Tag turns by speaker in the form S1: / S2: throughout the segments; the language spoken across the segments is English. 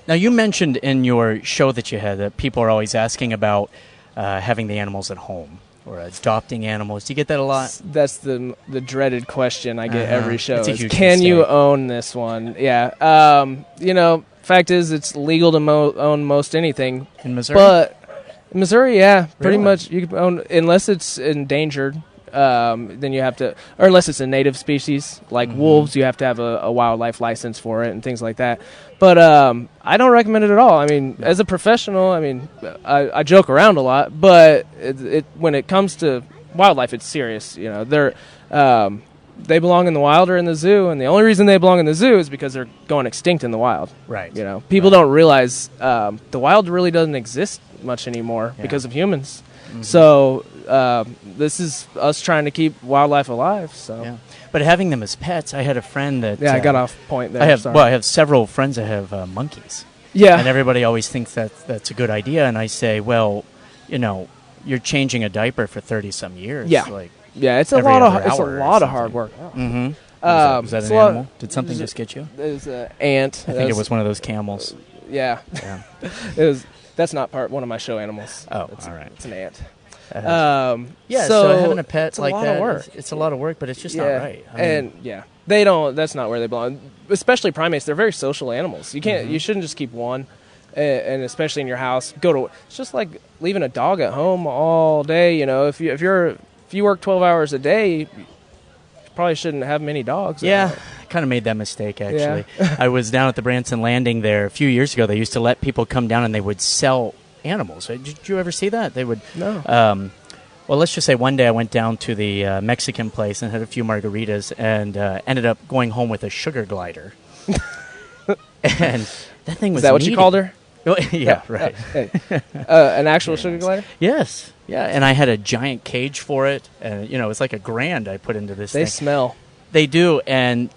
S1: Now, you mentioned in your show that you had that people are always asking about having the animals at home or adopting animals. Do you get that a lot?
S2: That's the dreaded question I get every show.
S1: It's a
S2: Is,
S1: huge
S2: can you
S1: mistake.
S2: own this one? Yeah. Fact is, it's legal to own most anything.
S1: In Missouri?
S2: But in Missouri, yeah, pretty
S1: Really?
S2: much you can own, unless it's endangered. Then you have to, or unless it's a native species like wolves, you have to have a wildlife license for it and things like that. But I don't recommend it at all. I mean, as a professional, I joke around a lot, but when it comes to wildlife, it's serious. You know, they belong in the wild or in the zoo, and the only reason they belong in the zoo is because they're going extinct in the wild.
S1: Right.
S2: You know, people don't realize the wild really doesn't exist much anymore because of humans. So this is us trying to keep wildlife alive. So,
S1: Yeah. But having them as pets, I had a friend that...
S2: I got off point there.
S1: I have several friends that have monkeys.
S2: Yeah.
S1: And everybody always thinks that's a good idea. And I say, well, you know, you're changing a diaper for 30-some years.
S2: Yeah.
S1: Like,
S2: yeah, it's a
S1: every
S2: lot
S1: other
S2: of
S1: hour or
S2: hard work.
S1: Mm-hmm. Was that
S2: it's
S1: an
S2: a lot-
S1: animal? Did something just get you?
S2: It was an ant.
S1: I think it was one of those camels.
S2: Yeah.
S1: Yeah.
S2: It was. That's not one of my show animals.
S1: Oh, all right.
S2: It's an ant.
S1: Yeah,
S2: so
S1: so having a pet
S2: it's a
S1: like
S2: lot
S1: that,
S2: of work.
S1: it's a lot of work, but it's just not right. I mean,
S2: They don't. That's not where they belong. Especially primates, they're very social animals. You can't. You shouldn't just keep one, and especially in your house. It's just like leaving a dog at home all day. You know, if you work 12 hours a day, you probably shouldn't have many dogs.
S1: yeah, I kind of made that mistake, actually. I was down at the Branson landing there a few years ago. They used to let people come down and they would sell animals. Did you ever see that? They would.
S2: No.
S1: Well, let's just say one day I went down to the Mexican place and had a few margaritas and ended up going home with a sugar glider. And that thing was
S2: Is that what you
S1: meaty.
S2: called her?
S1: Yeah, right.
S2: An actual sugar glider?
S1: Yes. Yeah, and I had a giant cage for it. And, you know, it's like $1,000 I put into this
S2: They
S1: thing.
S2: smell.
S1: They do, and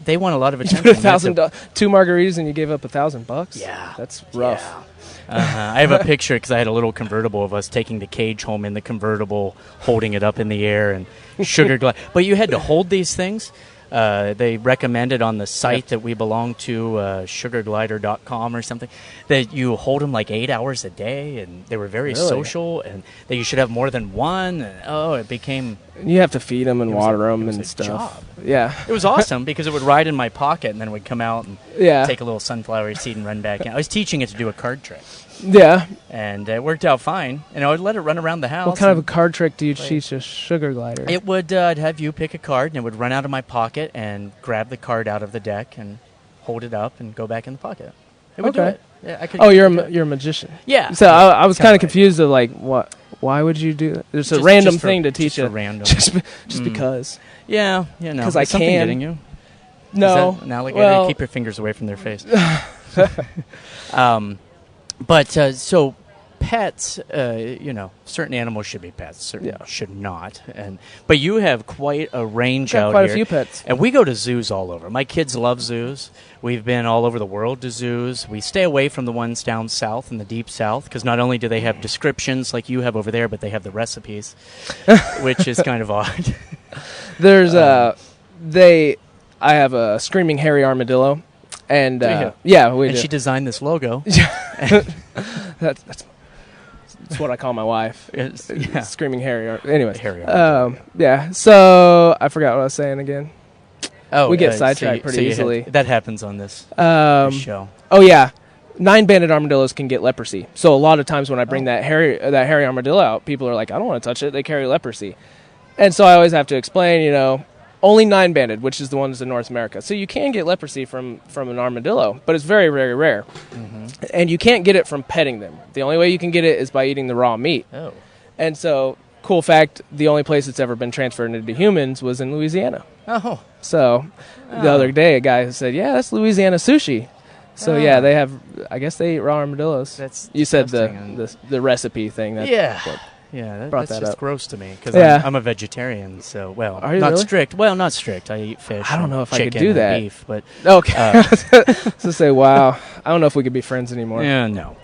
S1: they want a lot of
S2: You
S1: attention.
S2: put two margaritas and you gave up $1,000.
S1: Yeah.
S2: That's rough.
S1: Yeah. I have a picture because I had a little convertible of us taking the cage home in the convertible, holding it up in the air, and sugar glass. But you had to hold these things. They recommended on the site that we belong to, sugarglider.com or something, that you hold them like 8 hours a day, and they were very
S2: Really?
S1: social, and that you should have more than one. And, it became...
S2: You have to feed them and water them
S1: it was
S2: and
S1: a
S2: stuff.
S1: job.
S2: Yeah.
S1: It was awesome because it would ride in my pocket, and then it would come out and take a little sunflower seed and run back in. I was teaching it to do a card trick.
S2: Yeah.
S1: And it worked out fine. And I would let it run around the house.
S2: What kind of a card trick do you teach a sugar glider?
S1: It would I'd have you pick a card, and it would run out of my pocket and grab the card out of the deck and hold it up and go back in the pocket. It would do
S2: Okay.
S1: it. Yeah, I could.
S2: Oh, you're a magician.
S1: Yeah.
S2: So I was kind
S1: Kinda
S2: of confused of like what. Why would you do that? There's a
S1: Just-
S2: random
S1: just for-
S2: thing to teach
S1: just for
S2: you.
S1: random.
S2: Just because.
S1: Yeah, you know.
S2: 'Cause I
S1: Is something
S2: can.
S1: getting you?
S2: No.
S1: Is that an alligator?
S2: Well,
S1: Keep your fingers away from their face. So pets, certain animals should be pets, certain should not. But you have quite a range
S2: got
S1: out
S2: quite
S1: here.
S2: a few pets.
S1: And we go to zoos all over. My kids love zoos. We've been all over the world to zoos. We stay away from the ones down south in the deep south because not only do they have descriptions like you have over there, but they have the recipes, which is kind of odd.
S2: There's I have a screaming hairy armadillo, and
S1: Do you?
S2: yeah, we
S1: And
S2: do.
S1: she designed this logo.
S2: That's what I call my wife.
S1: Yeah.
S2: Screaming hairy. Anyways,
S1: Hairy armadillo.
S2: yeah. So I forgot what I was saying again.
S1: Oh,
S2: We get
S1: so
S2: sidetracked pretty easily.
S1: that happens on this show.
S2: Oh yeah, 9-banded armadillos can get leprosy. So a lot of times when I bring that hairy armadillo out, people are like, "I don't want to touch it. They carry leprosy," and so I always have to explain, only 9-banded, which is the ones in North America. So you can get leprosy from an armadillo, but it's very, very rare, and you can't get it from petting them. The only way you can get it is by eating the raw meat.
S1: Oh.
S2: And so, cool fact: the only place it's ever been transferred into humans was in Louisiana.
S1: Oh.
S2: So, the other day, a guy said, "Yeah, that's Louisiana sushi." So yeah, they have. I guess they eat raw armadillos.
S1: That's
S2: you said
S1: disgusting.
S2: the recipe thing.
S1: Yeah,
S2: brought
S1: that's
S2: that
S1: just
S2: up.
S1: gross to me because
S2: Yeah.
S1: I'm a vegetarian. So
S2: Are you
S1: not
S2: really?
S1: strict. Well, not strict. I eat fish.
S2: I don't
S1: and
S2: know if I could
S1: chicken
S2: do
S1: and
S2: that.
S1: Beef, but
S2: Okay. So say, wow. I don't know if we could be friends anymore.
S1: yeah, no.